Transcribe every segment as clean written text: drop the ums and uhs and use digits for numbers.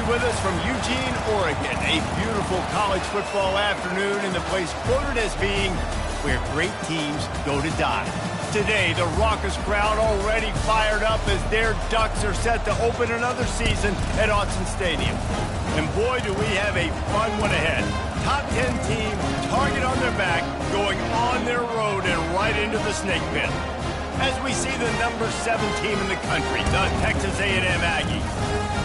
with us from Eugene, Oregon. A beautiful college football afternoon in the place quoted as being where great teams go to die. Today, the raucous crowd already fired up as their Ducks are set to open another season at Autzen Stadium. And boy, do we have a fun one ahead. Top 10 team, target on their back, going on their road and right into the snake pit. As we see the number 7 team in the country, the Texas A&M Aggies,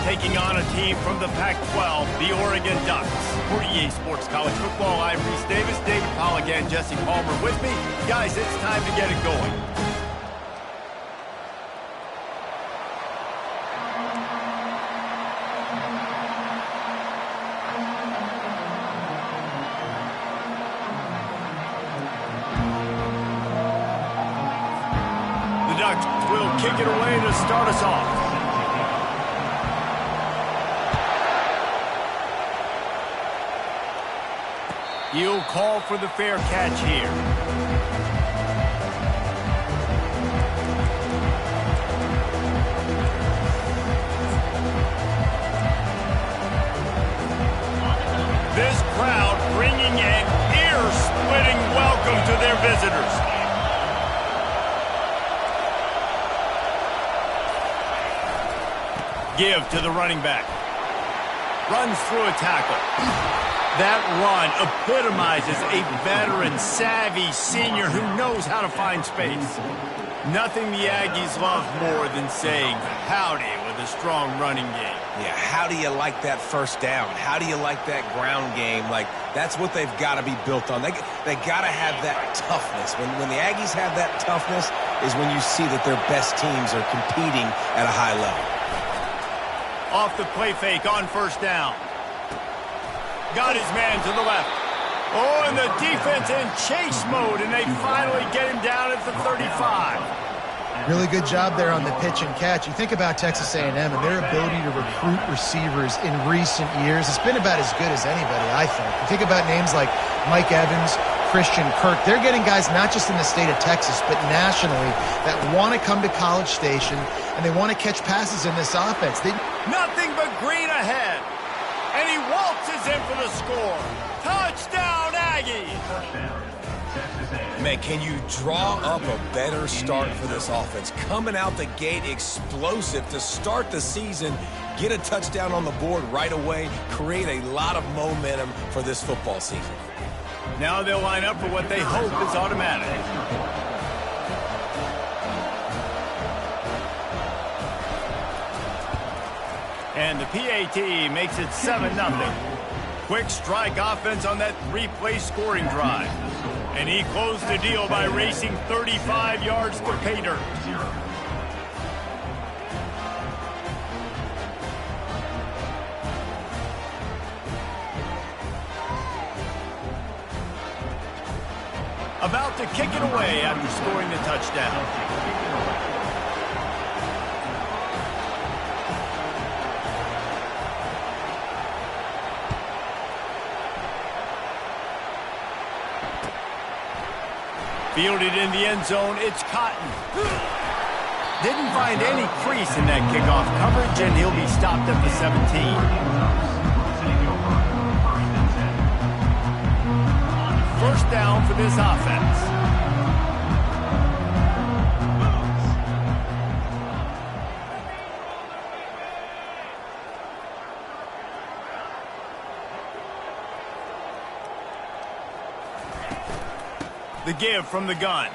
taking on a team from the Pac-12, the Oregon Ducks. For EA Sports College Football, I'm Reese Davis, Dave Pollock, and Jesse Palmer with me. Guys, it's time to get it going. The Ducks will kick it away to start us off. He'll call for the fair catch here. This crowd bringing an ear-splitting welcome to their visitors. Give to the running back. Runs through a tackle. That run epitomizes a veteran, savvy senior who knows how to find space. Nothing the Aggies love more than saying howdy with a strong running game. Yeah, how do you like that first down? How do you like that ground game? Like, that's what they've got to be built on. They got to have that toughness. When the Aggies have that toughness is when you see that their best teams are competing at a high level. Off the play fake on first down. Got his man to the left. Oh, and the defense in chase mode, and they finally get him down at the 35. Really good job there on the pitch and catch. You think about Texas A&M and their ability to recruit receivers in recent years. It's been about as good as anybody, I think. You think about names like Mike Evans, Christian Kirk. They're getting guys not just in the state of Texas, but nationally that want to come to College Station, and they want to catch passes in this offense. Nothing but green ahead. And he waltzes in for the score. Touchdown, Aggies! Man, can you draw up a better start for this offense? Coming out the gate explosive to start the season, get a touchdown on the board right away, create a lot of momentum for this football season. Now they'll line up for what they hope is automatic. And the PAT makes it 7-0. Quick strike offense on that 3-play scoring drive. And he closed the deal by racing 35 yards to pay dirt. About to kick it away after scoring the touchdown. Fielded in the end zone, it's Cotton. Didn't find any crease in that kickoff coverage, and he'll be stopped at the 17. First down for this offense. The give from the gun.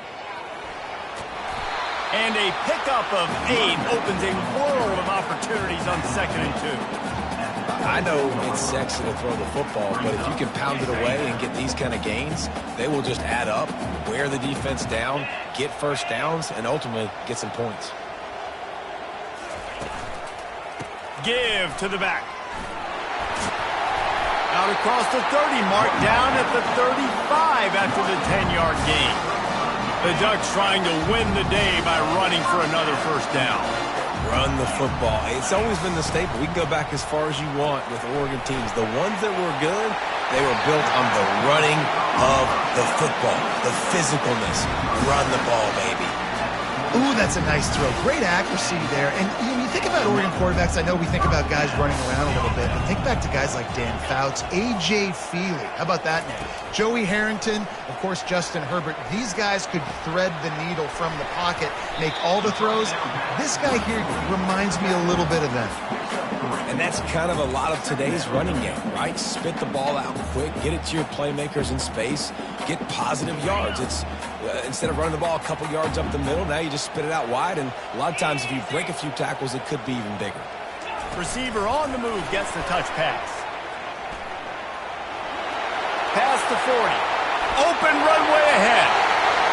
And a pickup of 8 opens a world of opportunities on 2nd and 2. I know it's sexy to throw the football, but if you can pound it away and get these kind of gains, they will just add up, wear the defense down, get first downs, and ultimately get some points. Give to the back. Out across the 30, marked down at the 35 after the 10-yard gain. The Ducks trying to win the day by running for another first down. Run the football. It's always been the staple. We can go back as far as you want with Oregon teams. The ones that were good, they were built on the running of the football, the physicalness. Run the ball, baby. Ooh, that's a nice throw. Great accuracy there. And you think about Oregon quarterbacks, I know we think about guys running around a little bit, but think back to guys like Dan Fouts, A.J. Feely. How about that name? Joey Harrington, of course, Justin Herbert. These guys could thread the needle from the pocket, make all the throws. This guy here reminds me a little bit of them. And that's kind of a lot of today's running game, right? Spit the ball out quick, get it to your playmakers in space, get positive yards. It's instead of running the ball a couple yards up the middle, now you just spit it out wide, and a lot of times if you break a few tackles, it could be even bigger. Receiver on the move gets the touch pass. Pass to 40. Open runway ahead.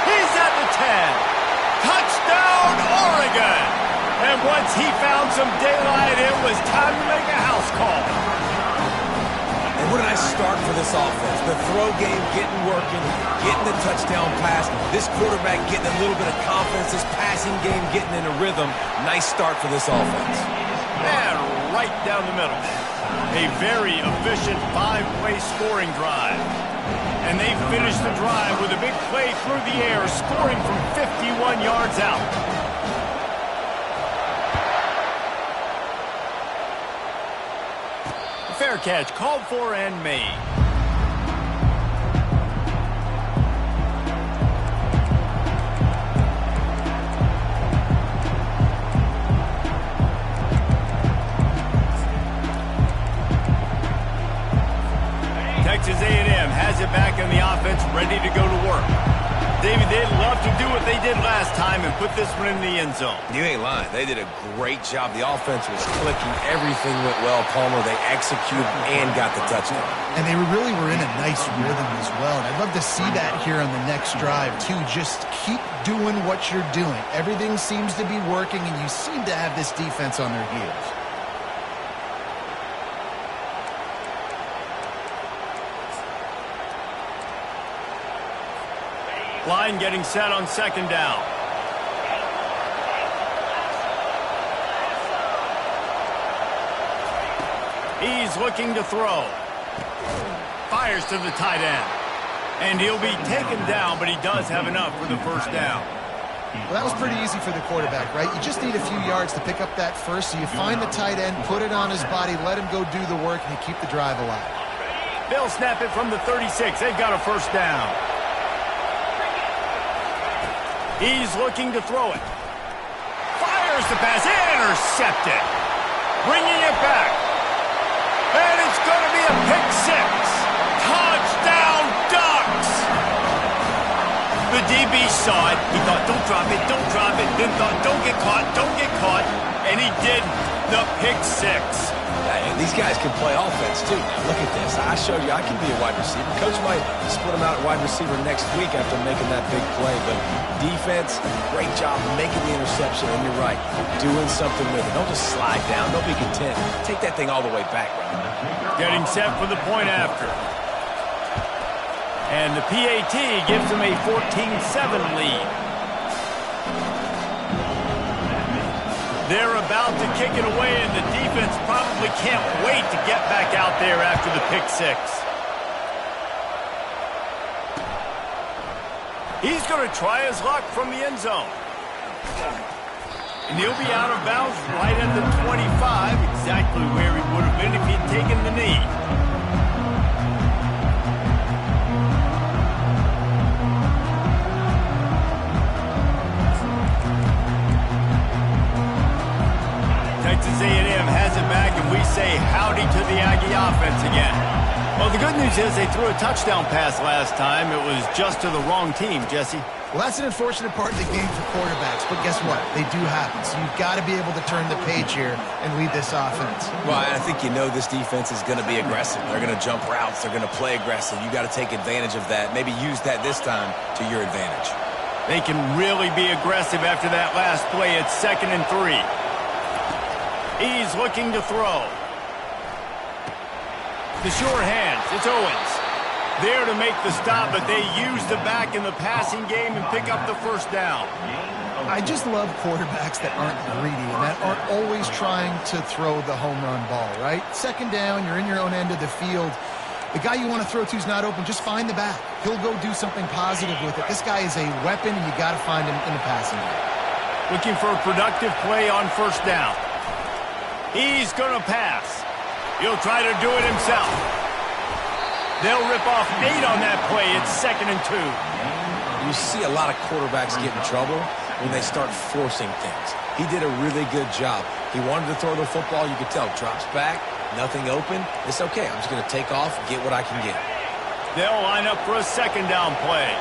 He's at the 10. Touchdown, Oregon! And once he found some daylight, it was time to make a house call. And what a nice start for this offense. The throw game getting working, getting the touchdown pass. This quarterback getting a little bit of confidence. This passing game getting in a rhythm. Nice start for this offense. And right down the middle. A very efficient 5-play scoring drive. And they finished the drive with a big play through the air, scoring from 51 yards out. Fair catch called for and made. Texas A&M has it back in the offense, ready to go to work. David, they'd love to do what they did last time and put this one in the end zone. You ain't lying. They did a great job. The offense was clicking. Everything went well, Palmer. They executed and got the touchdown. And they really were in a nice rhythm as well. And I'd love to see that here on the next drive, too. Just keep doing what you're doing. Everything seems to be working, and you seem to have this defense on their heels. Line getting set on second down. He's looking to throw. Fires to the tight end. And he'll be taken down, but he does have enough for the first down. Well, that was pretty easy for the quarterback, right? You just need a few yards to pick up that first, so you find the tight end, put it on his body, let him go do the work, and you keep the drive alive. They'll snap it from the 36. They've got a first down. He's looking to throw it. Fires the pass. Intercepted. Bringing it back. And it's going to be a pick six. Touchdown, Ducks. The DB saw it. He thought, don't drop it, don't drop it. Then thought, don't get caught, don't get caught. And he didn't. The pick six. Hey, these guys can play offense, too. Now, look at this. I showed you I can be a wide receiver. Coach might split him out at wide receiver next week after making that big play. But defense, great job making the interception. And you're right, doing something with it. Don't just slide down. Don't be content. Take that thing all the way back. Getting set for the point after. And the PAT gives them a 14-7 lead. They're about to kick it away, and the defense probably can't wait to get back out there after the pick six. He's going to try his luck from the end zone. And he'll be out of bounds right at the 25, exactly where he would have been if he'd taken the knee. Texas A&M has it back, and we say howdy to the Aggie offense again. Well, the good news is they threw a touchdown pass last time. It was just to the wrong team, Jesse. Well, that's an unfortunate part of the game for quarterbacks, but guess what? They do happen. So you've got to be able to turn the page here and lead this offense. Well, I think you know this defense is going to be aggressive. They're going to jump routes. They're going to play aggressive. You got to take advantage of that. Maybe use that this time to your advantage. They can really be aggressive after that last play. It's 2nd and 3. He's looking to throw. The sure hands. It's Owens. There to make the stop, but they use the back in the passing game and pick up the first down. I just love quarterbacks that aren't greedy and that aren't always trying to throw the home run ball, right? 2nd down, you're in your own end of the field. The guy you want to throw to is not open. Just find the back. He'll go do something positive with it. This guy is a weapon, and you got to find him in the passing game. Looking for a productive play on first down. He's going to pass. He'll try to do it himself. They'll rip off 8 on that play. It's 2nd and 2. You see a lot of quarterbacks get in trouble when they start forcing things. He did a really good job. He wanted to throw the football. You could tell. Drops back, nothing open. It's okay. I'm just going to take off, get what I can get. They'll line up for a 2nd down play.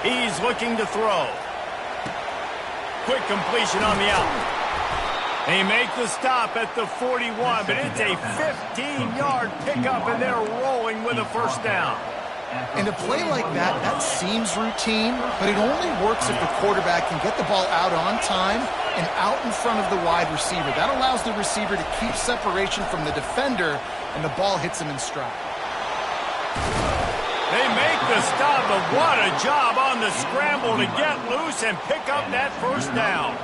He's looking to throw. Quick completion on the out. They make the stop at the 41, but it's a 15-yard pickup, and they're rolling with a first down. And a play like that, that seems routine, but it only works if the quarterback can get the ball out on time and out in front of the wide receiver. That allows the receiver to keep separation from the defender, and the ball hits him in stride. They make the stop, but what a job on the scramble to get loose and pick up that first down.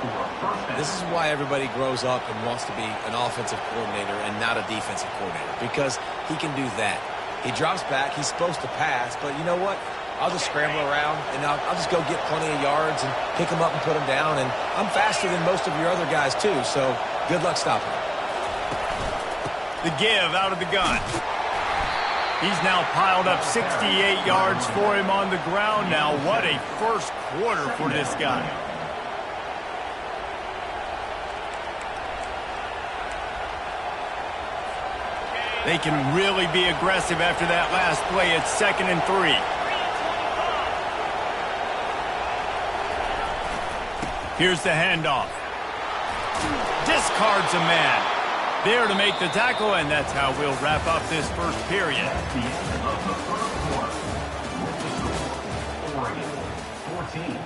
This is why everybody grows up and wants to be an offensive coordinator and not a defensive coordinator, because he can do that. He drops back. He's supposed to pass, but you know what? I'll just scramble around, and I'll just go get plenty of yards and pick them up and put them down, and I'm faster than most of your other guys, too, so good luck stopping him. The give out of the gun. He's now piled up 68 yards for him on the ground now. What a first quarter for this guy. They can really be aggressive after that last play. It's 2nd and 3. Here's the handoff. Discards a man. There to make the tackle, and that's how we'll wrap up this first period. Oregon, 14.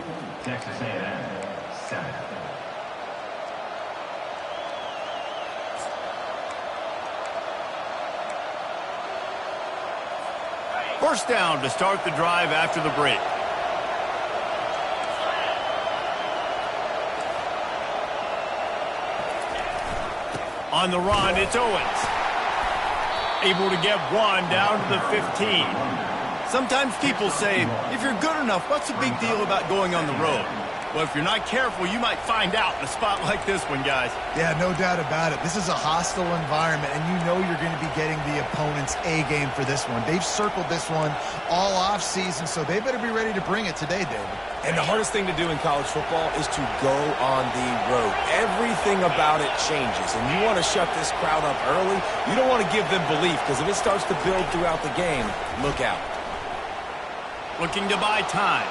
Texas A&M, 7. First down to start the drive after the break. On the run, it's Owens. Able to get one down to the 15. Sometimes people say, if you're good enough, what's the big deal about going on the road? Well, if you're not careful, you might find out in a spot like this one, guys. Yeah, no doubt about it. This is a hostile environment, and you know you're going to be getting the opponent's A game for this one. They've circled this one all offseason, so they better be ready to bring it today, David. And the hardest thing to do in college football is to go on the road. Everything about it changes, and you want to shut this crowd up early. You don't want to give them belief, because if it starts to build throughout the game, look out. Looking to buy time.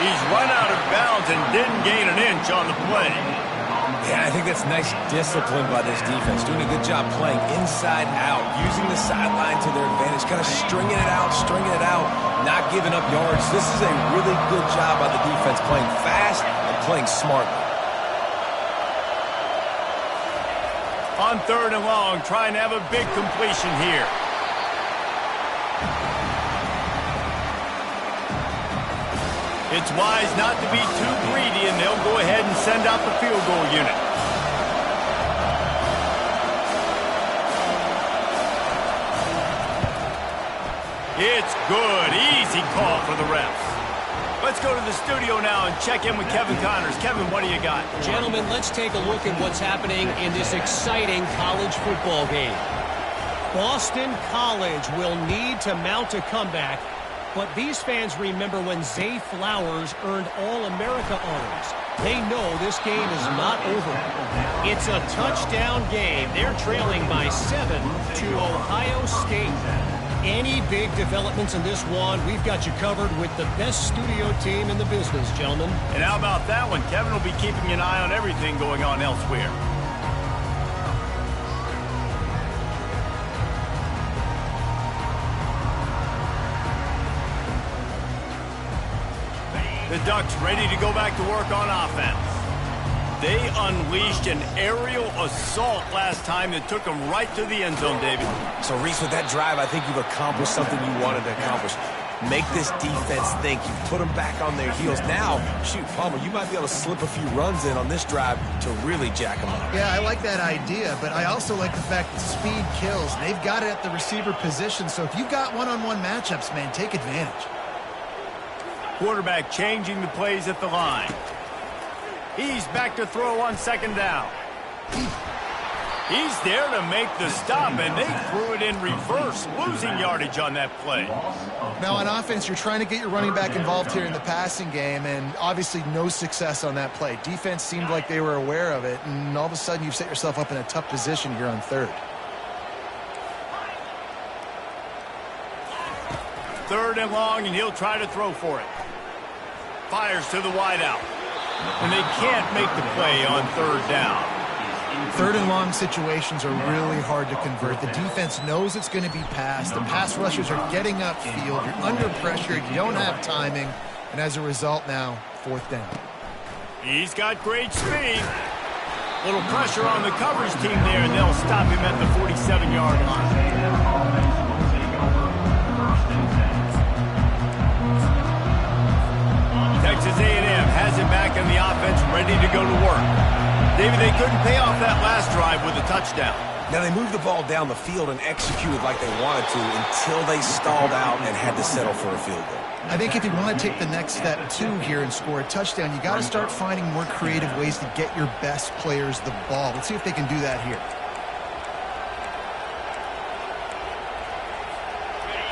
He's run out of bounds and didn't gain an inch on the play. Yeah, I think that's nice discipline by this defense. Doing a good job playing inside out, using the sideline to their advantage, kind of stringing it out, not giving up yards. This is a really good job by the defense, playing fast and playing smartly. On 3rd and long, trying to have a big completion here. It's wise not to be too greedy, and they'll go ahead and send out the field goal unit. It's good. Easy call for the refs. Let's go to the studio now and check in with Kevin Connors. Kevin, what do you got? Gentlemen, let's take a look at what's happening in this exciting college football game. Boston College will need to mount a comeback. But these fans remember when Zay Flowers earned All-America honors. They know this game is not over. It's a touchdown game. They're trailing by 7 to Ohio State. Any big developments in this one, we've got you covered with the best studio team in the business, gentlemen. And how about that one? Kevin will be keeping an eye on everything going on elsewhere. The Ducks ready to go back to work on offense. They unleashed an aerial assault last time that took them right to the end zone, David. So, Reese, with that drive, I think you've accomplished something you wanted to accomplish. Make this defense think. You've put them back on their heels. Now, shoot, Palmer, you might be able to slip a few runs in on this drive to really jack them up. Yeah, I like that idea, but I also like the fact that speed kills. They've got it at the receiver position, so if you've got one-on-one matchups, man, take advantage. quarterback changing the plays at the line. He's back to throw on second down. He's there to make the stop, and they threw it in reverse, losing yardage on that play. Now, on offense, you're trying to get your running back involved here in the passing game, and obviously no success on that play. Defense seemed like they were aware of it, and all of a sudden you've set yourself up in a tough position here on third. Third and long, and he'll try to throw for it. Fires to the wideout, and they can't make the play on third down. Third and long situations are really hard to convert. The defense knows it's going to be passed. The pass rushers are getting upfield. You're under pressure. You don't have timing. And as a result now, fourth down. He's got great speed. Little pressure on the coverage team there, and they'll stop him at the 47-yard line. Texas A&M has it back in the offense, ready to go to work. David, they couldn't pay off that last drive with a touchdown. Now, they moved the ball down the field and executed like they wanted to until they stalled out and had to settle for a field goal. I think if you want to take the next step, too, here and score a touchdown, you got to start finding more creative ways to get your best players the ball. Let's see if they can do that here.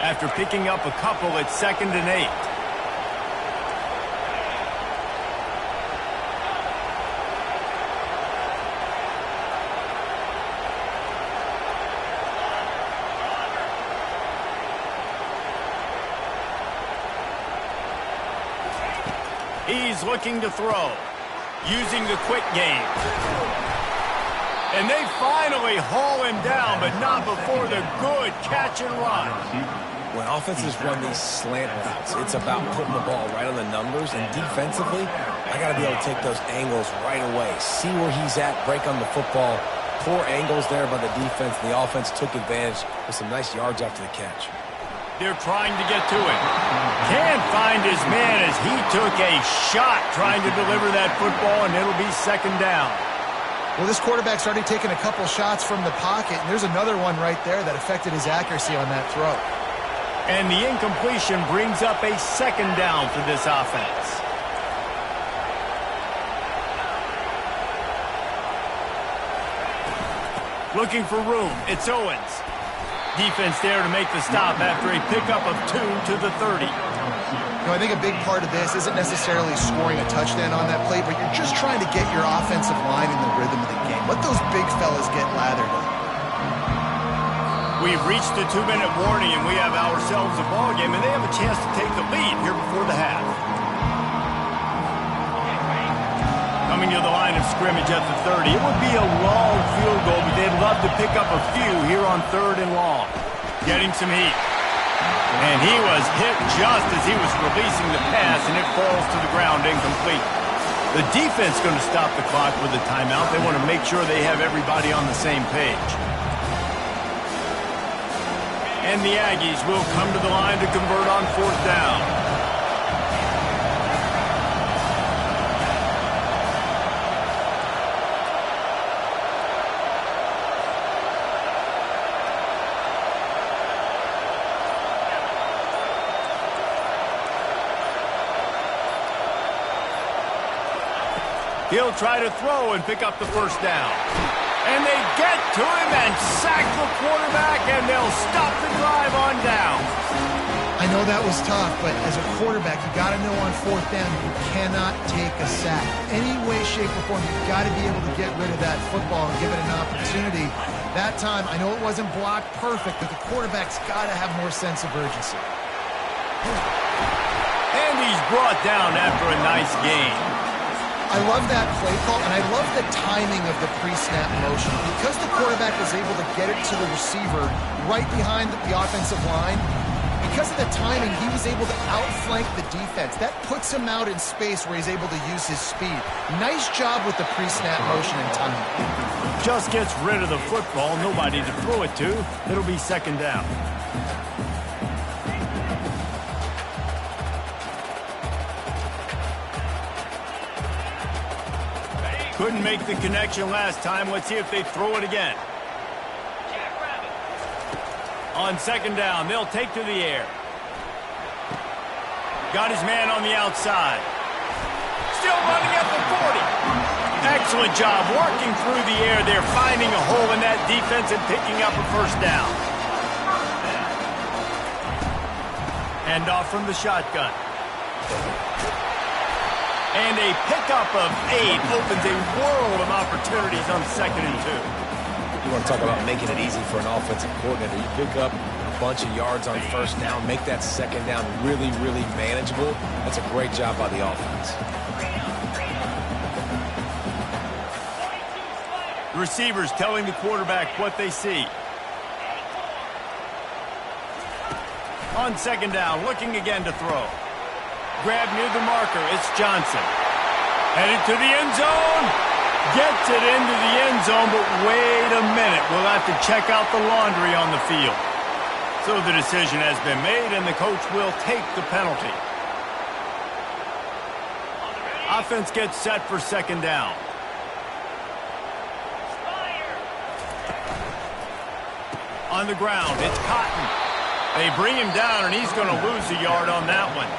After picking up a couple, it's 2nd and 8. He's looking to throw, using the quick game. And they finally haul him down, but not before the good catch and run. When offenses run these slant routes, it's about putting the ball right on the numbers, and defensively, I got to be able to take those angles right away, see where he's at, break on the football. Poor angles there by the defense. The offense took advantage with some nice yards after the catch. They're trying to get to him. Can't find his man as he took a shot trying to deliver that football, and it'll be 2nd down. Well, this quarterback's already taken a couple shots from the pocket, and there's another one right there that affected his accuracy on that throw. And the incompletion brings up a 2nd down for this offense. Looking for room. It's Owens. Defense there to make the stop after a pickup of 2 to the 30. You know, I think a big part of this isn't necessarily scoring a touchdown on that play, but you're just trying to get your offensive line in the rhythm of the game. Let those big fellas get lathered up. We've reached the 2-minute warning, and we have ourselves a ball game, and they have a chance to take the lead here before the half. Coming to the line of scrimmage at the 30. It would be a long field goal, but they'd love to pick up a few here on 3rd and long. Getting some heat. And he was hit just as he was releasing the pass, and it falls to the ground incomplete. The defense going to stop the clock with a timeout. They want to make sure they have everybody on the same page. And the Aggies will come to the line to convert on 4th down. He'll try to throw and pick up the 1st down. And they get to him and sack the quarterback, and they'll stop the drive on down. I know that was tough, but as a quarterback, you got to know on 4th down you cannot take a sack. Any way, shape, or form, you've got to be able to get rid of that football and give it an opportunity. That time, I know it wasn't blocked perfect, but the quarterback's got to have more sense of urgency. And he's brought down after a nice gain. I love that play call, and I love the timing of the pre-snap motion. Because the quarterback was able to get it to the receiver right behind the offensive line, because of the timing, he was able to outflank the defense. That puts him out in space where he's able to use his speed. Nice job with the pre-snap motion and timing. Just gets rid of the football, nobody to throw it to. It'll be 2nd down. Couldn't make the connection last time. Let's see if they throw it again. On 2nd down, they'll take to the air. Got his man on the outside. Still running at the 40. Excellent job working through the air there, finding a hole in that defense and picking up a first down. Hand off from the shotgun. And a pickup of 8 opens a world of opportunities on 2nd and 2. You want to talk about making it easy for an offensive coordinator. You pick up a bunch of yards on first down, make that second down really, really manageable. That's a great job by the offense. The receivers telling the quarterback what they see. On 2nd down, looking again to throw. Grab near the marker, it's Johnson. Headed to the end zone. Gets it into the end zone, but wait a minute. We'll have to check out the laundry on the field. So the decision has been made, and the coach will take the penalty. Offense gets set for 2nd down. On the ground, it's Cotton. They bring him down, and he's going to lose a yard on that one.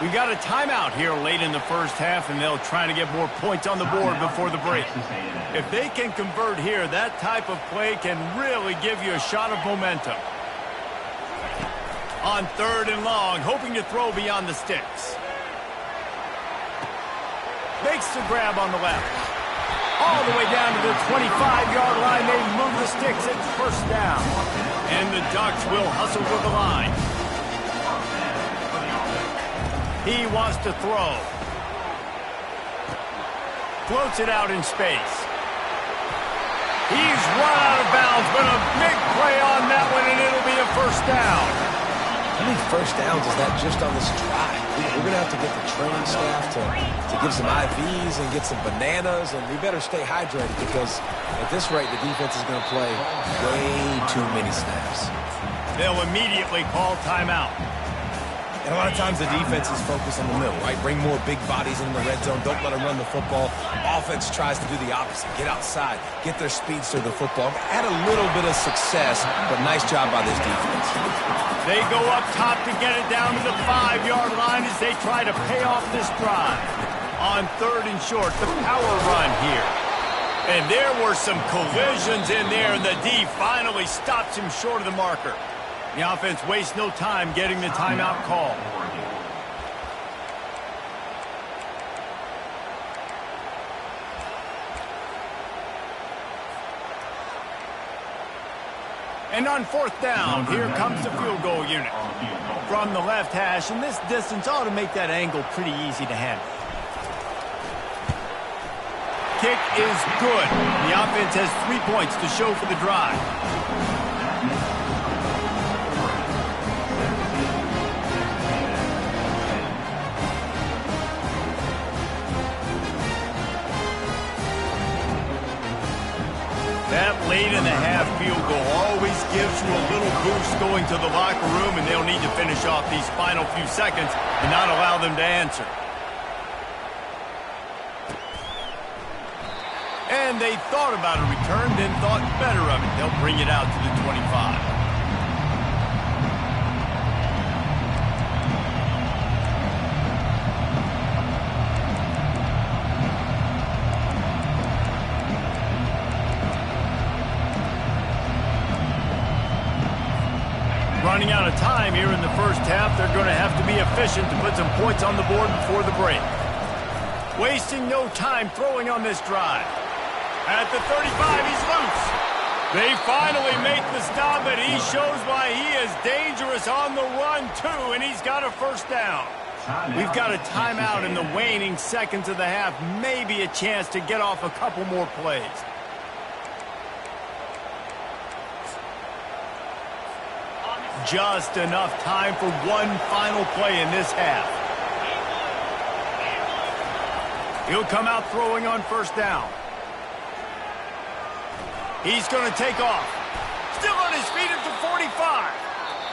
We got a timeout here late in the first half, and they'll try to get more points on the board before the break. If they can convert here, that type of play can really give you a shot of momentum. On 3rd and long, hoping to throw beyond the sticks. Makes the grab on the left. All the way down to the 25-yard line. They move the sticks. It's first down. And the Ducks will hustle to the line. He wants to throw. Floats it out in space. He's run out of bounds, but a big play on that one, and it'll be a first down. How many first downs is that just on this drive? We're going to have to get the training staff to give some IVs and get some bananas, and we better stay hydrated because at this rate, the defense is going to play way too many snaps. They'll immediately call timeout. And a lot of times the defense is focused on the middle, right? Bring more big bodies in the red zone. Don't let them run the football. Offense tries to do the opposite. Get outside. Get their speeds to the football. Had a little bit of success, but nice job by this defense. They go up top to get it down to the 5-yard line as they try to pay off this drive. On 3rd and short, the power run here. And there were some collisions in there, and the D finally stops him short of the marker. The offense wastes no time getting the timeout call. And on 4th down, here comes the field goal unit. From the left hash, and this distance ought to make that angle pretty easy to handle. Kick is good. The offense has 3 points to show for the drive. That late-in-the-half field goal always gives you a little boost going to the locker room, and they'll need to finish off these final few seconds and not allow them to answer. And they thought about a return, then thought better of it. They'll bring it out to the 25. Running out of time here in the first half. They're going to have to be efficient to put some points on the board before the break. Wasting no time throwing on this drive. At the 35, he's loose. They finally make the stop, and he shows why he is dangerous on the run, too, and he's got a first down. We've got a timeout in the waning seconds of the half. Maybe a chance to get off a couple more plays. Just enough time for one final play in this half. He'll come out throwing on first down. He's going to take off. Still on his feet at the 45.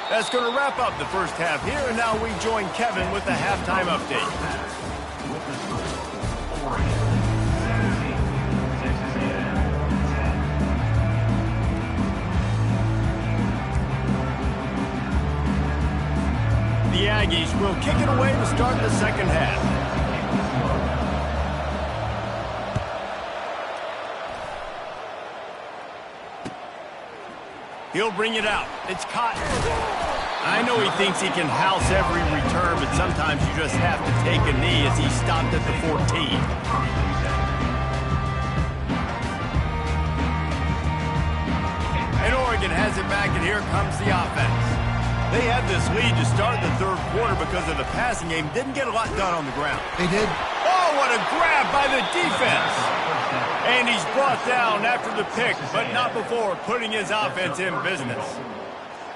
That's going to wrap up the first half here, and now we join Kevin with the halftime update. The Aggies will kick it away to start the second half. He'll bring it out. It's Cotton. I know he thinks he can house every return, but sometimes you just have to take a knee as he stopped at the 14. And Oregon has it back, and here comes the offense. They had this lead to start the third quarter because of the passing game. Didn't get a lot done on the ground. They did. Oh, what a grab by the defense. And he's brought down after the pick, but not before putting his offense in business.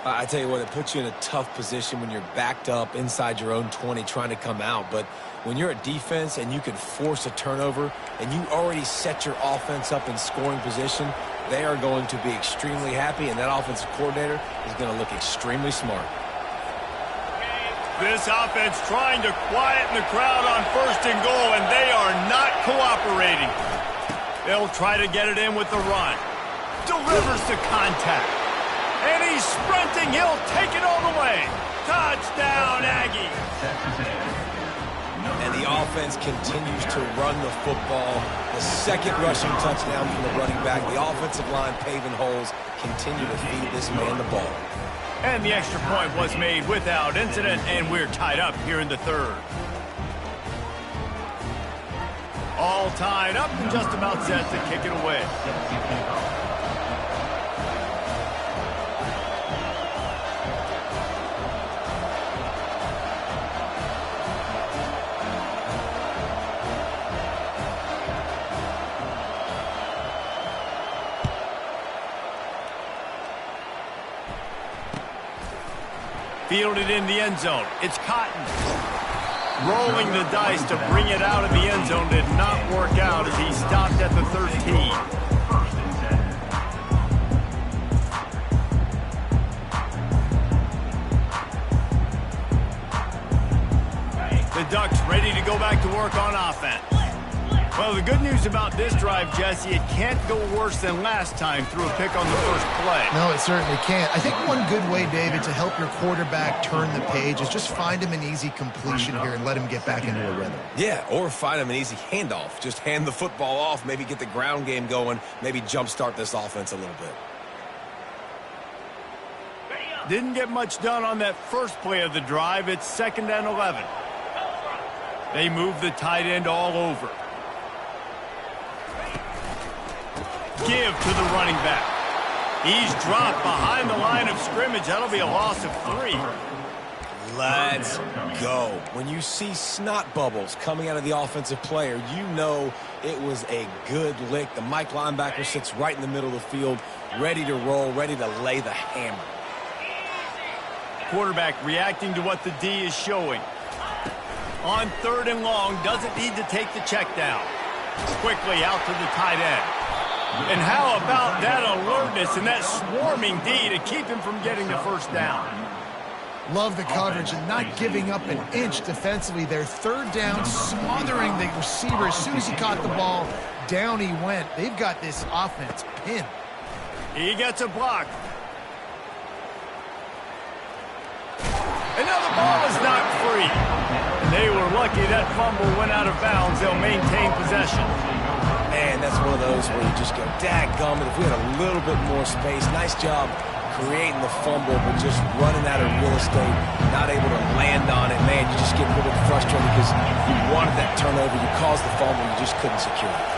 I tell you what, it puts you in a tough position when you're backed up inside your own 20 trying to come out. But when you're a defense and you can force a turnover and you already set your offense up in scoring position, they are going to be extremely happy, and that offensive coordinator is going to look extremely smart. This offense trying to quieten the crowd on first and goal, and they are not cooperating. They'll try to get it in with the run. Delivers the contact. And he's sprinting. He'll take it all the way. Touchdown, Aggie. And the offense continues to run the football. The second rushing touchdown from the running back. The offensive line paving holes. Continue to feed this man the ball. And the extra point was made without incident, and we're tied up here in the third. All tied up and just about set to kick it away. Fielded in the end zone. It's Cotton. Rolling the dice to bring it out of the end zone did not work out as he stopped at the 13. The Ducks ready to go back to work on offense. Well, the good news about this drive, Jesse, it can't go worse than last time through a pick on the first play. No, it certainly can't. I think one good way, David, to help your quarterback turn the page is just find him an easy completion here and let him get back into a rhythm. Yeah, or find him an easy handoff. Just hand the football off, maybe get the ground game going, maybe jumpstart this offense a little bit. Didn't get much done on that first play of the drive. It's 2nd and 11. They move the tight end all over. Give to the running back. He's dropped behind the line of scrimmage. That'll be a loss of 3. Let's go. When you see snot bubbles coming out of the offensive player, you know it was a good lick. The Mike linebacker sits right in the middle of the field, ready to roll, ready to lay the hammer. Quarterback reacting to what the D is showing. On 3rd and long, doesn't need to take the check down. Quickly out to the tight end. And how about that alertness and that swarming D to keep him from getting the first down? Love the coverage and not giving up an inch defensively. Their 3rd down, smothering the receiver. As soon as he caught the ball, down he went. They've got this offense pinned. He gets a block. And now the ball is knocked free. And they were lucky that fumble went out of bounds. They'll maintain possession. Man, that's one of those where you just go, dadgummit, if we had a little bit more space. Nice job creating the fumble, but just running out of real estate, not able to land on it. Man, you just get a little bit frustrated because you wanted that turnover. You caused the fumble. You just couldn't secure it.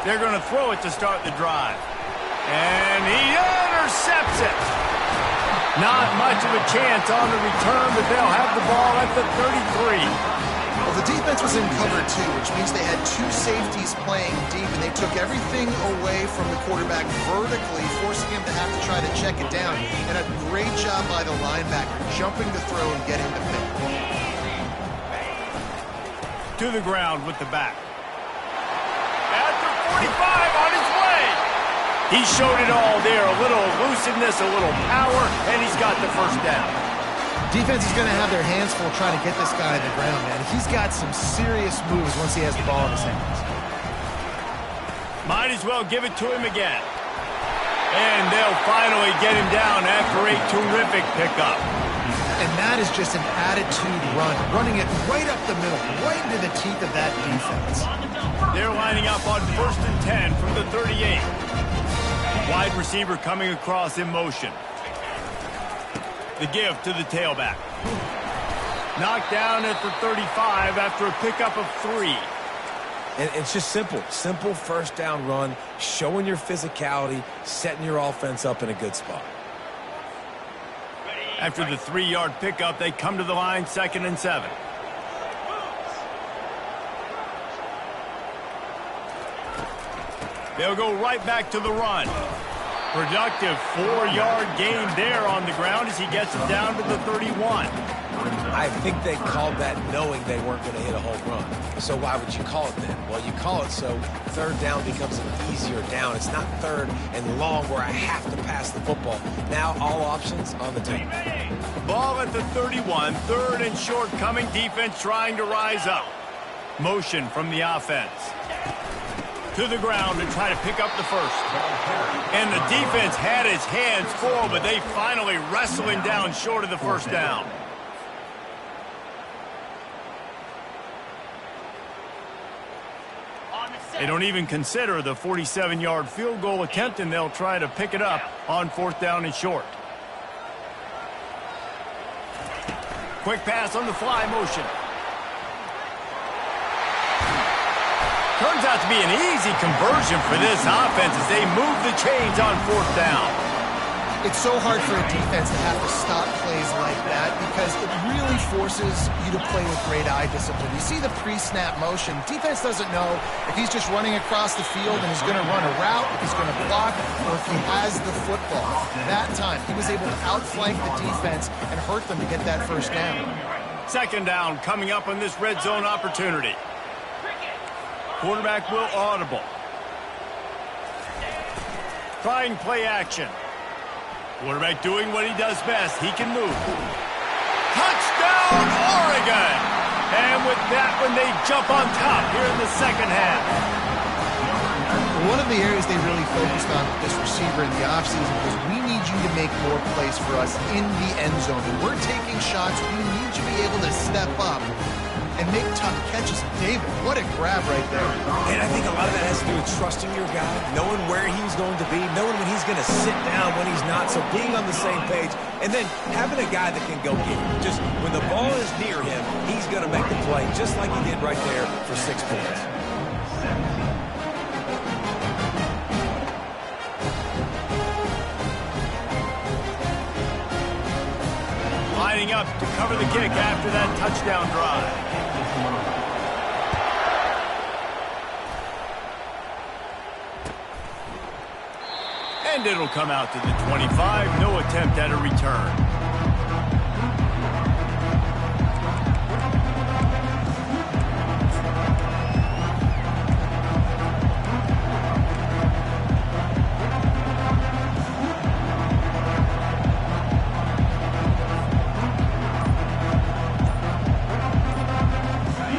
They're going to throw it to start the drive. And he intercepts it. Not much of a chance on the return, but they'll have the ball at the 33. Well, the defense was in cover 2, which means they had 2 safeties playing deep, and they took everything away from the quarterback vertically, forcing him to have to try to check it down. And a great job by the linebacker, jumping the throw and getting the pick. To the ground with the back. At the 45 on his way. He showed it all there. A little elusiveness, a little power, and he's got the first down. Defense is going to have their hands full trying to get this guy on the ground, man. He's got some serious moves once he has the ball in his hands. Might as well give it to him again. And they'll finally get him down after a terrific pickup. And that is just an attitude run, running it right up the middle, right into the teeth of that defense. They're lining up on 1st and 10 from the 38. Wide receiver coming across in motion. The give to the tailback. Knocked down at the 35 after a pickup of 3. And it's just simple. Simple first down run, showing your physicality, setting your offense up in a good spot. After the 3-yard pickup, they come to the line 2nd and 7. They'll go right back to the run. Productive 4-yard gain there on the ground as he gets it down to the 31. I think they called that knowing they weren't going to hit a home run. So why would you call it then? Well, you call it so 3rd down becomes an easier down. It's not 3rd and long where I have to pass the football. Now all options on the table. Ball at the 31, 3rd and short coming. Defense trying to rise up. Motion from the offense. To the ground and try to pick up the first. And the defense had his hands full, but they finally wrestle him down short of the first down. They don't even consider the 47-yard field goal attempt, and they'll try to pick it up on 4th down and short. Quick pass on the fly motion. Turns out to be an easy conversion for this offense as they move the chains on 4th down. It's so hard for a defense to have to stop plays like that because it really forces you to play with great eye discipline. You see the pre-snap motion. Defense doesn't know if he's just running across the field and he's going to run a route, if he's going to block, or if he has the football. That time, he was able to outflank the defense and hurt them to get that first down. 2nd down coming up on this red zone opportunity. Quarterback will audible. Trying play action. Quarterback doing what he does best. He can move. Touchdown, Oregon! And with that one, they jump on top here in the 2nd half. One of the areas they really focused on with this receiver in the offseason was we need you to make more plays for us in the end zone. When we're taking shots, we need you to be able to step up and make tough catches. David, what a grab right there. And I think a lot of that has to do with trusting your guy, knowing where he's going to be, knowing when he's going to sit down, when he's not, so being on the same page, and then having a guy that can go get it. Just when the ball is near him, he's going to make the play, just like he did right there for 6 points. Lining up to cover the kick after that touchdown drive. And it'll come out to the 25. No attempt at a return.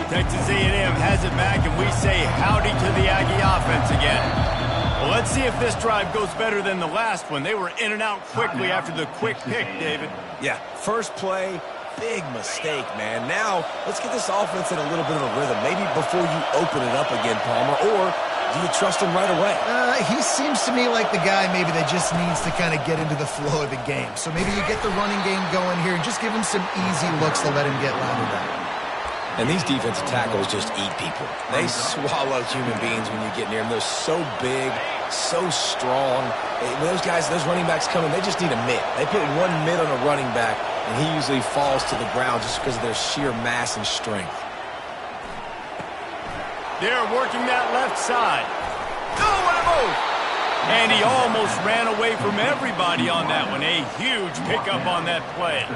Texas A&M has it back, and we say howdy to the Aggie offense again. Well, let's see if this drive goes better than the last one. They were in and out quickly after the quick pick, David. Yeah, first play, big mistake, man. Now, let's get this offense in a little bit of a rhythm. Maybe before you open it up again, Palmer, or do you trust him right away? He seems to me like the guy maybe that just needs to kind of get into the flow of the game. So maybe you get the running game going here and just give him some easy looks to let him get lathered up. And these defensive tackles just eat people. They swallow human beings when you get near them. They're so big, so strong. When those guys, those running backs come in, they just need a mitt. They put one mitt on a running back, and he usually falls to the ground just because of their sheer mass and strength. They're working that left side. Oh, what a move! And he almost ran away from everybody on that one. A huge pickup on that play.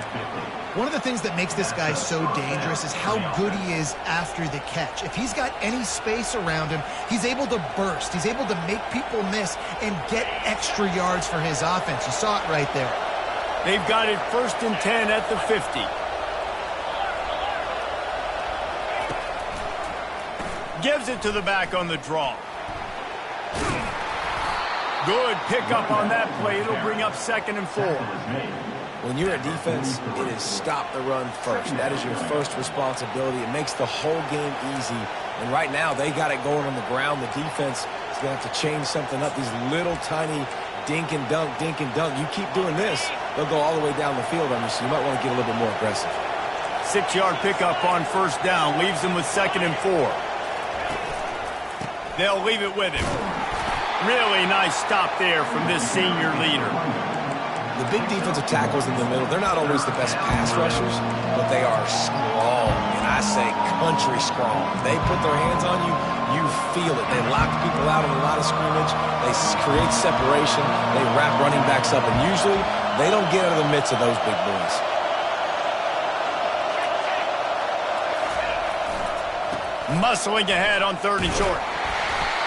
One of the things that makes this guy so dangerous is how good he is after the catch. If he's got any space around him, he's able to burst. He's able to make people miss and get extra yards for his offense. You saw it right there. They've got it 1st and 10 at the 50. Gives it to the back on the draw. Good pickup on that play. It'll bring up 2nd and 4. When you're a defense, it is stop the run first. That is your first responsibility. It makes the whole game easy. And right now, they got it going on the ground. The defense is going to have to change something up. These little tiny dink and dunk, dink and dunk. You keep doing this, they'll go all the way down the field on you, so you might want to get a little bit more aggressive. 6-yard pickup on first down. Leaves them with 2nd and 4. They'll leave it with him. Really nice stop there from this senior leader. The big defensive tackles in the middle, they're not always the best pass rushers, but they are strong, and I say country strong. They put their hands on you, you feel it. They lock people out in a lot of scrimmage. They create separation. They wrap running backs up, and usually they don't get out of the midst of those big boys. Muscling ahead on 3rd and short.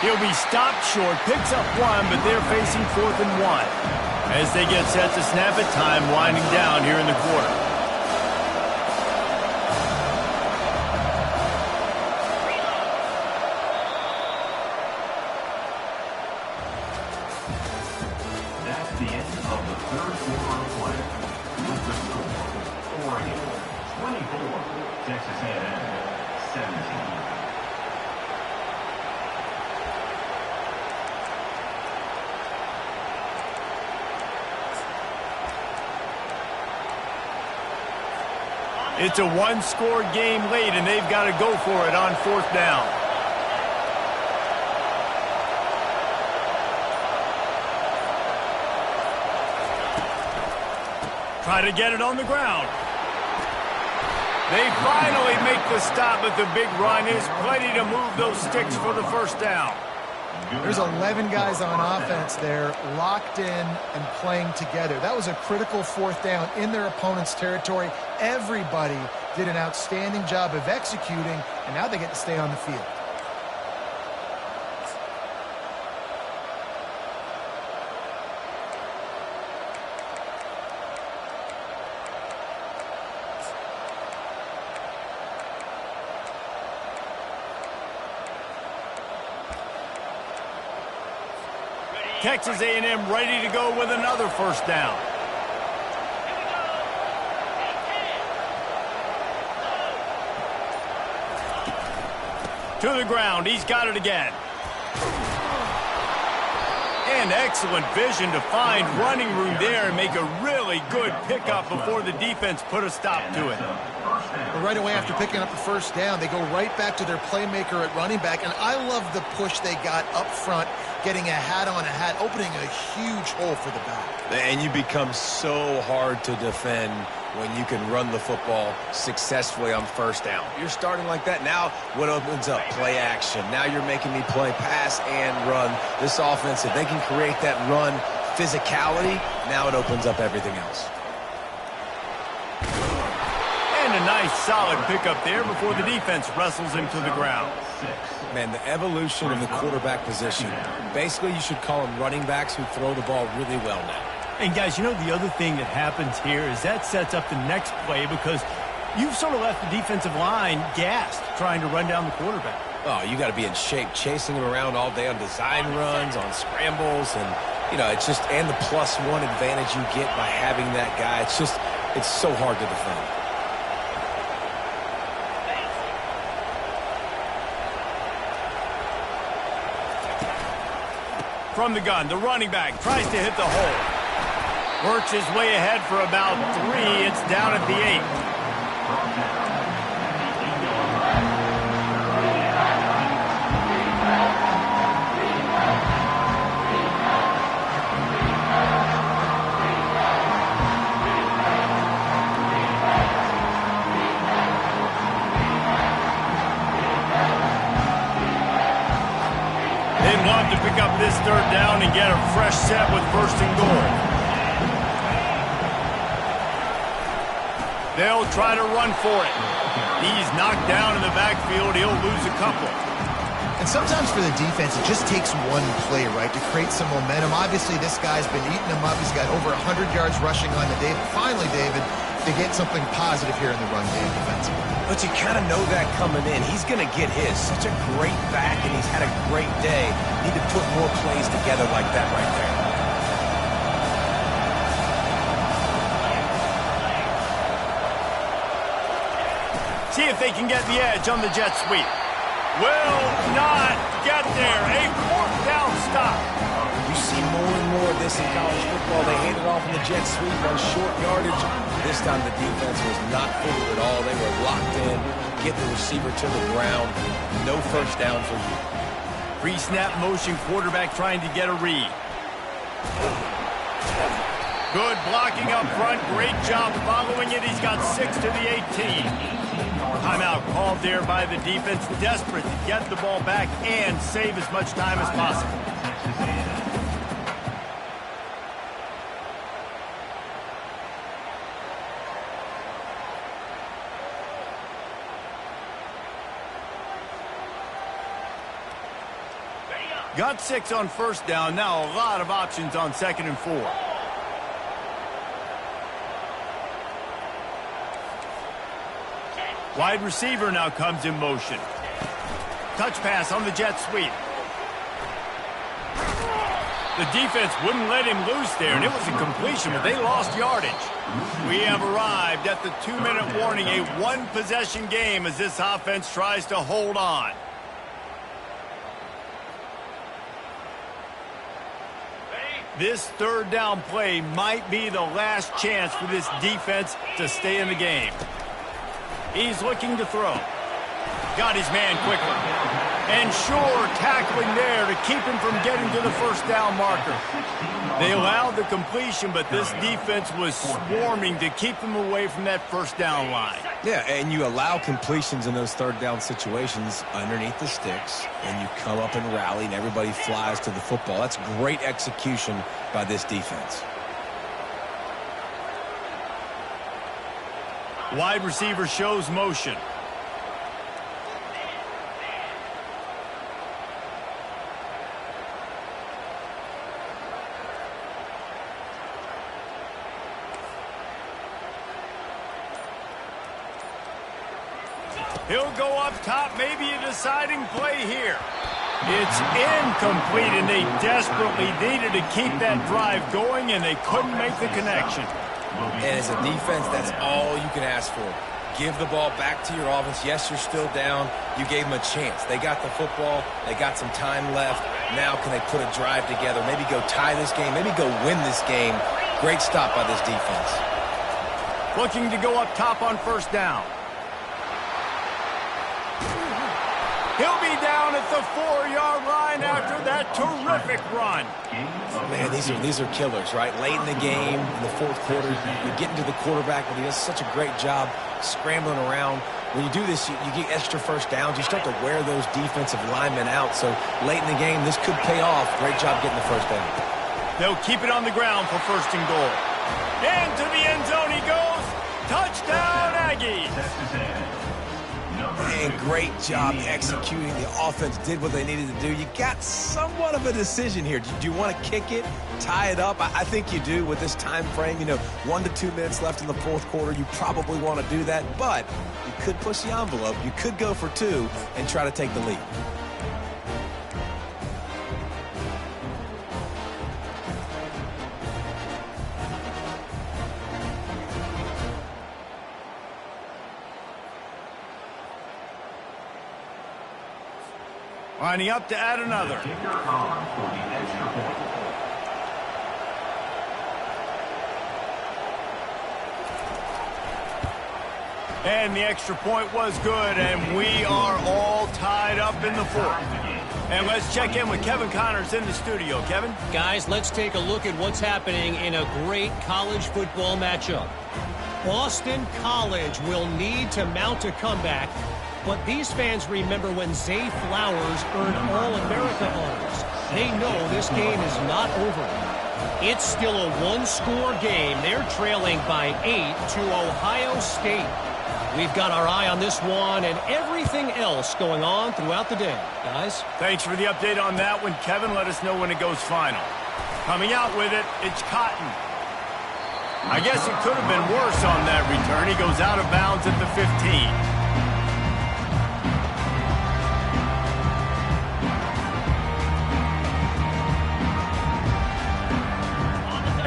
He'll be stopped short, picks up 1, but they're facing 4th and 1. As they get set to snap it, time winding down here in the quarter. That's the end of the 3rd quarter of play. With the score, Oregon 24, Texas A&M 17. It's a one-score game late, and they've got to go for it on 4th down. Try to get it on the ground. They finally make the stop, but the big run is plenty to move those sticks for the first down. There's 11 guys on offense there locked in and playing together. That was a critical 4th down in their opponent's territory. Everybody did an outstanding job of executing, and now they get to stay on the field. Texas A&M ready to go with another first down. To the ground. He's got it again. And excellent vision to find running room there and make a really good pickup before the defense put a stop to it. Well, right away after picking up the first down, they go right back to their playmaker at running back. And I love the push they got up front, getting a hat on a hat, opening a huge hole for the back. And you become so hard to defend when you can run the football successfully on first down. You're starting like that. Now what opens up? Play action. Now you're making me play pass and run. This offense, if they can create that run physicality, now it opens up everything else. And a nice solid pickup there before the defense wrestles him to the ground. Man, the evolution of the quarterback position. Basically, you should call them running backs who throw the ball really well now. And guys, you know the other thing that happens here is that sets up the next play because you've sort of left the defensive line gassed trying to run down the quarterback. Oh, you got to be in shape, chasing him around all day on design runs, on scrambles, and, you know, it's just, and the +1 advantage you get by having that guy. It's just, it's so hard to defend. From the gun, the running back tries to hit the hole. Works his way ahead for about 3. It's down at the 8. They'd love to pick up this 3rd down and get a fresh set with 1st and goal. They'll try to run for it. He's knocked down in the backfield. He'll lose a couple. And sometimes for the defense, it just takes one play, right, to create some momentum. Obviously, this guy's been eating them up. He's got over 100 yards rushing on the day. But finally, David, they get something positive here in the run game defensively. But you kind of know that coming in. He's going to get his. Such a great back, and he's had a great day. Need to put more plays together like that right there. See if they can get the edge on the jet sweep. Will not get there. A fourth down stop. You see more and more of this in college football. They hand it off in the jet sweep on short yardage. This time the defense was not fooled at all. They were locked in, get the receiver to the ground. No first down for you. Pre-snap motion, quarterback trying to get a read. Good blocking up front. Great job following it. He's got 6 to the 18. Timeout called there by the defense. Desperate to get the ball back and save as much time as possible. Got 6 on first down. Now a lot of options on 2nd and 4. Wide receiver now comes in motion. Touch pass on the jet sweep. The defense wouldn't let him loose there, and it was a completion, but they lost yardage. We have arrived at the 2-minute warning, a one-possession game as this offense tries to hold on. This third down play might be the last chance for this defense to stay in the game. He's looking to throw. Got his man quickly. And sure, tackling there to keep him from getting to the first down marker. They allowed the completion, but this defense was swarming to keep them away from that first down line. Yeah, and you allow completions in those third down situations underneath the sticks, and you come up and rally, and everybody flies to the football. That's great execution by this defense. Wide receiver shows motion. He'll go up top, maybe a deciding play here. It's incomplete, and they desperately needed to keep that drive going, and they couldn't make the connection. And as a defense, that's all you can ask for. Give the ball back to your offense. Yes, you're still down. You gave them a chance. They got the football. They got some time left. Now can they put a drive together? Maybe go tie this game. Maybe go win this game. Great stop by this defense. Looking to go up top on first down. He'll be down at the 4-yard line after that terrific run. Man, these are killers, right? Late in the game, in the fourth quarter, you're getting to the quarterback, but he does such a great job scrambling around. When you do this, you get extra first downs. You start to wear those defensive linemen out. So late in the game, this could pay off. Great job getting the first down. They'll keep it on the ground for first and goal. And to the end zone he goes. Touchdown, Aggies. And great job executing. The offense did what they needed to do. You got somewhat of a decision here. Do you want to kick it, tie it up? I think you do with this time frame. 1 to 2 minutes left in the fourth quarter. You probably want to do that, but you could push the envelope. You could go for 2 and try to take the lead. Lining up to add another. And the extra point was good, and we are all tied up in the fourth. And let's check in with Kevin Connors in the studio. Kevin? Guys, let's take a look at what's happening in a great college football matchup. Boston College will need to mount a comeback, but these fans remember when Zay Flowers earned All-America honors. They know this game is not over. It's still a one-score game. They're trailing by 8 to Ohio State. We've got our eye on this one and everything else going on throughout the day. Guys? Thanks for the update on that one, Kevin. Let us know when it goes final. Coming out with it, it's Cotton. I guess it could have been worse on that return. He goes out of bounds at the 15.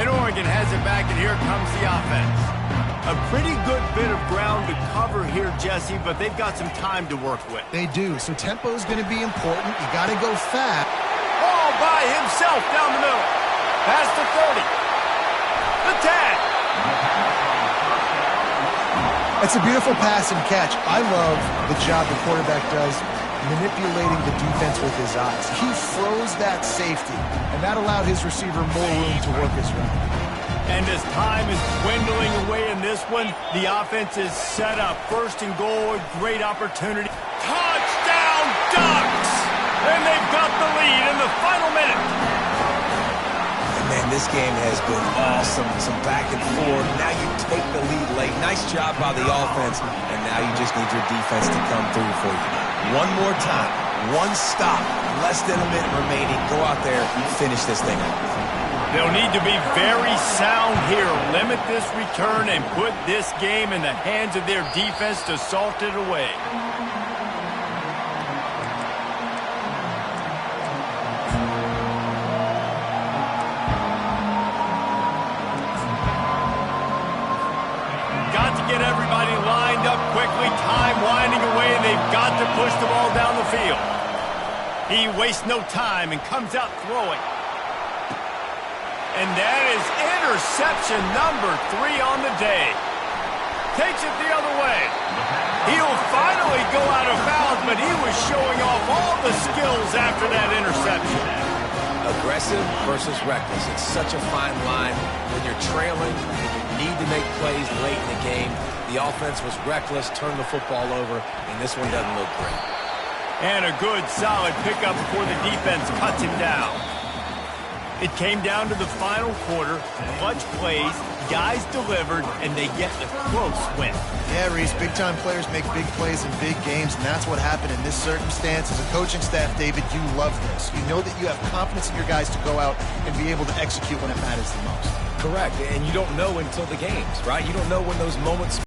And Oregon has it back, and here comes the offense. A pretty good bit of ground to cover here, Jesse, but they've got some time to work with. They do, so tempo is going to be important. You got to go fast. All by himself down the middle. Past the 30. The 10. It's a beautiful pass and catch. I love the job the quarterback does manipulating the defense with his eyes. He froze that safety, and that allowed his receiver more room to work his route. And as time is dwindling away in this one, the offense is set up. First and goal, a great opportunity. Touchdown, Ducks! And they've got the lead in the final minute. And man, this game has been awesome. Some back and forth. Now you take the lead late. Nice job by the offense. And now you just need your defense to come through for you. One more time. One stop. Less than a minute remaining. Go out there and finish this thing up. They'll need to be very sound here. Limit this return and put this game in the hands of their defense to salt it away. Got to get everybody lined up quickly. Time winding away, and they've got to push the ball down the field. He wastes no time and comes out throwing. And that is interception number 3 on the day. Takes it the other way. He'll finally go out of bounds, but he was showing off all the skills after that interception. Aggressive versus reckless. It's such a fine line. When you're trailing, you need to make plays late in the game. The offense was reckless, turned the football over, and this one doesn't look great. And a good, solid pickup before the defense cuts him down. It came down to the final quarter. Clutch plays, guys delivered, and they get the close win. Yeah, Reese, big-time players make big plays in big games, and that's what happened in this circumstance. As a coaching staff, David, you love this. You know that you have confidence in your guys to go out and be able to execute when it matters the most. Correct, and you don't know until the games, right? You don't know when those moments